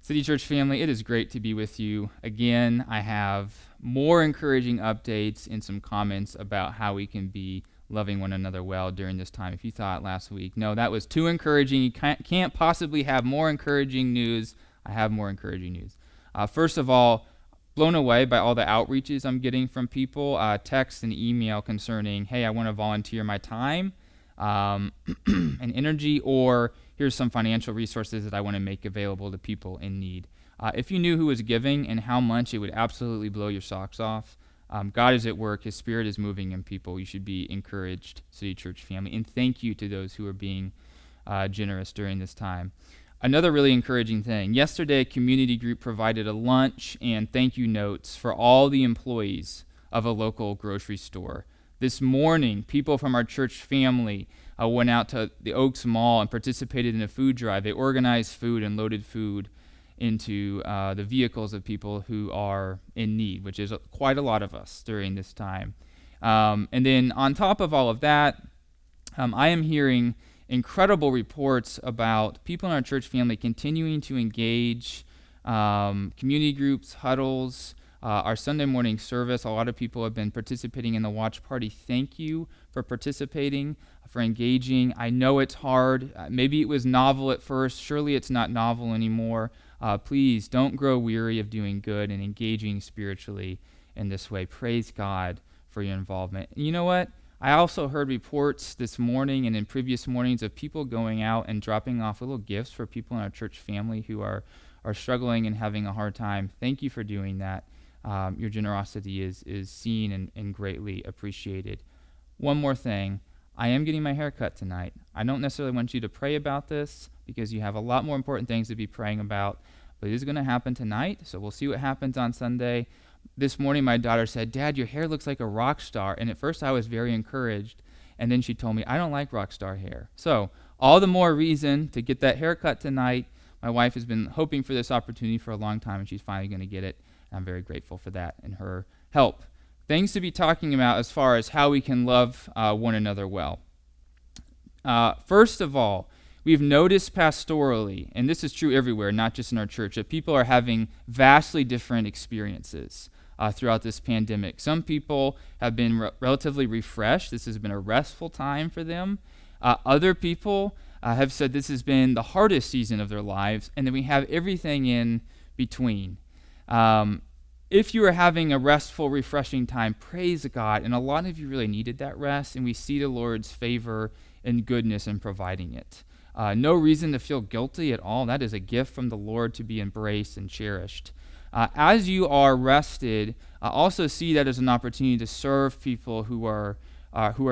City Church family, it is great to be with you again. I have more encouraging updates and some comments about how we can be loving one another well during this time. If you thought last week, no, that was too encouraging, you can't possibly have more encouraging news, I have more encouraging news. First of all, blown away by all the outreaches I'm getting from people, text and email concerning, hey, I want to volunteer my time and energy, or here's some financial resources that I want to make available to people in need. If you knew who was giving and how much, it would absolutely blow your socks off. God is at work. His Spirit is moving in people. You should be encouraged, City Church family. And thank you to those who are being generous during this time. Another really encouraging thing. Yesterday, a community group provided a lunch and thank you notes for all the employees of a local grocery store. This morning, people from our church family went out to the Oaks Mall and participated in a food drive. They organized food and loaded food into the vehicles of people who are in need, which is quite a lot of us during this time. And then on top of all of that, I am hearing incredible reports about people in our church family continuing to engage community groups, huddles, our Sunday morning service. A lot of people have been participating in the watch party. Thank you for participating, for engaging. I know it's hard. Maybe it was novel at first. Surely it's not novel anymore. Please don't grow weary of doing good and engaging spiritually in this way. Praise God for your involvement. And you know what? I also heard reports this morning and in previous mornings of people going out and dropping off little gifts for people in our church family who are struggling and having a hard time. Thank you for doing that. Your generosity is seen and greatly appreciated. One more thing. I am getting my hair cut tonight. I don't necessarily want you to pray about this because you have a lot more important things to be praying about, but it is going to happen tonight, so we'll see what happens on Sunday. This morning, my daughter said, Dad, your hair looks like a rock star. And at first, I was very encouraged. And then she told me, I don't like rock star hair. So all the more reason to get that haircut tonight. My wife has been hoping for this opportunity for a long time, and she's finally going to get it. And I'm very grateful for that and her help. Things to be talking about as far as how we can love one another well. First of all, we've noticed pastorally, and this is true everywhere, not just in our church, that people are having vastly different experiences throughout this pandemic. Some people have been relatively refreshed. This has been a restful time for them. Other people have said this has been the hardest season of their lives, and then we have everything in between. If you are having a restful, refreshing time, praise God, and a lot of you really needed that rest, and we see the Lord's favor and goodness in providing it. No reason to feel guilty at all. That is a gift from the Lord to be embraced and cherished. As you are rested, also see that as an opportunity to serve people who are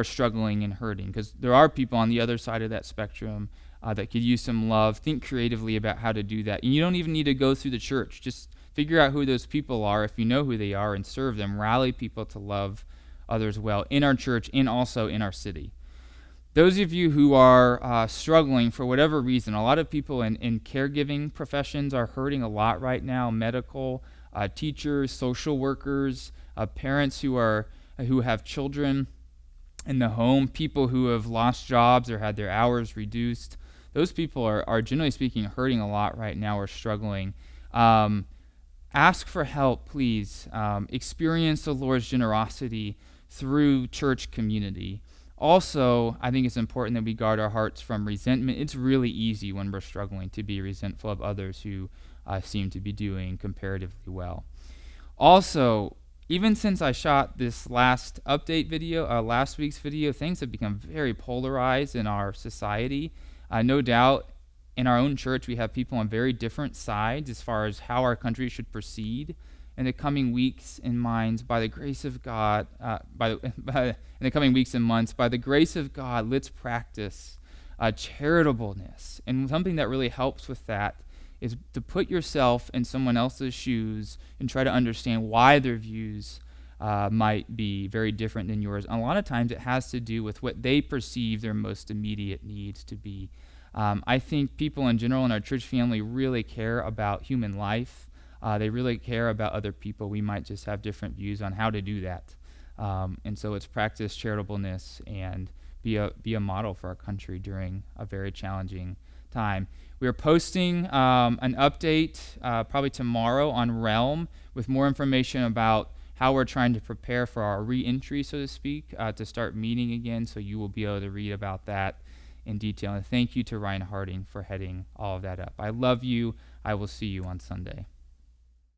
struggling and hurting, because there are people on the other side of that spectrum that could use some love. Think creatively about how to do that. And you don't even need to go through the church. Just figure out who those people are if you know who they are and serve them. Rally people to love others well in our church and also in our city. Those of you who are struggling for whatever reason, a lot of people in caregiving professions are hurting a lot right now. Medical, teachers, social workers, parents who have children in the home, people who have lost jobs or had their hours reduced. Those people are generally speaking hurting a lot right now or struggling. Ask for help, please. Experience the Lord's generosity through church community. Also, I think it's important that we guard our hearts from resentment. It's really easy when we're struggling to be resentful of others who seem to be doing comparatively well. Also, even since I shot this last update video, last week's video, things have become very polarized in our society. No doubt, in our own church, we have people on very different sides as far as how our country should proceed in the coming weeks and months. By the grace of God, in the coming weeks and months, by the grace of God, let's practice charitableness. And something that really helps with that is to put yourself in someone else's shoes and try to understand why their views might be very different than yours. And a lot of times it has to do with what they perceive their most immediate needs to be. I think people in general in our church family really care about human life. They really care about other people. We might just have different views on how to do that. And so let's practice charitableness and be a model for our country during a very challenging time. We are posting an update probably tomorrow on Realm with more information about how we're trying to prepare for our re-entry, so to speak, to start meeting again, so you will be able to read about that in detail. And thank you to Ryan Harding for heading all of that up. I love you. I will see you on Sunday.